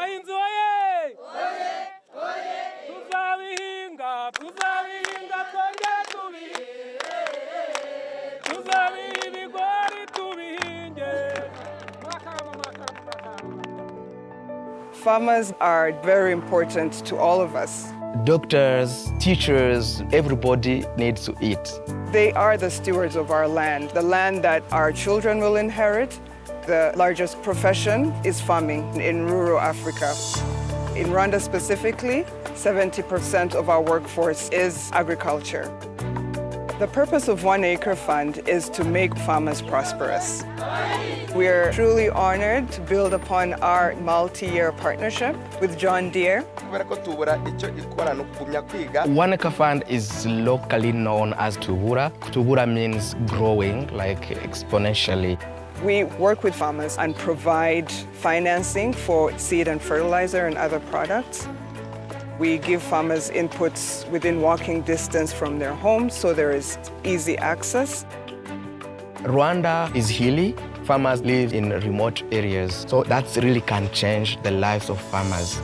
Abahinzi oye! Tuzabihinga twongere tubihinge. Tuzabiha ibigori tubihinge. Farmers are very important to all of us. Doctors, teachers, everybody needs to eat. They are the stewards of our land, the land that our children will inherit. The largest profession is farming in rural Africa. In Rwanda specifically, 70% of our workforce is agriculture. The purpose of One Acre Fund is to make farmers prosperous. We are truly honored to build upon our multi-year partnership with John Deere. One Acre Fund is locally known as Tubura. Tubura means growing, like exponentially. We work with farmers and provide financing for seed and fertilizer and other products. We give farmers inputs within walking distance from their homes, so there is easy access. Rwanda is hilly. Farmers live in remote areas, so that really can change the lives of farmers.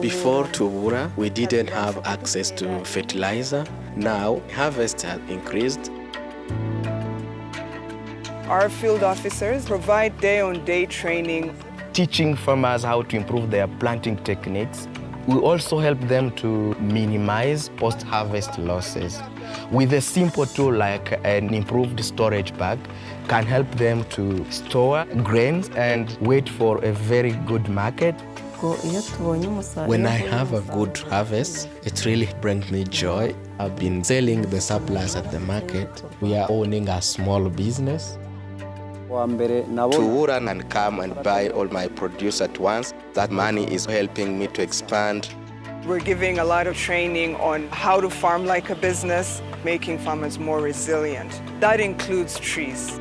Before Tubura, we didn't have access to fertilizer. Now, harvest has increased. Our field officers provide day-on-day training, teaching farmers how to improve their planting techniques. We also help them to minimize post-harvest losses. With a simple tool like an improved storage bag, can help them to store grains and wait for a very good market. When I have a good harvest, it really brings me joy. I've been selling the surplus at the market. We are owning a small business. Tubura and come and buy all my produce at once. That money is helping me to expand. We're giving a lot of training on how to farm like a business, making farmers more resilient. That includes trees.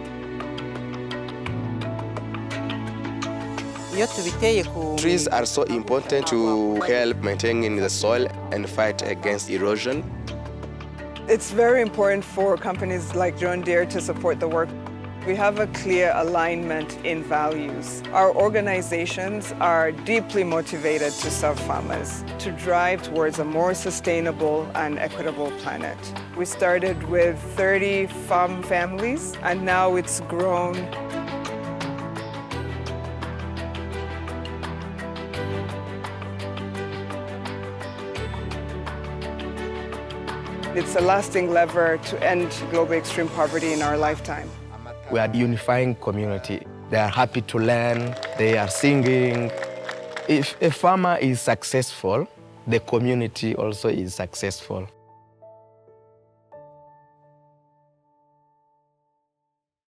Trees are so important to help maintaining the soil and fight against erosion. It's very important for companies like John Deere to support the work. We have a clear alignment in values. Our organizations are deeply motivated to serve farmers, to drive towards a more sustainable and equitable planet. We started with 30 farm families, and now it's grown. It's a lasting lever to end global extreme poverty in our lifetime. We are unifying community. They are happy to learn, they are singing. If a farmer is successful, the community also is successful.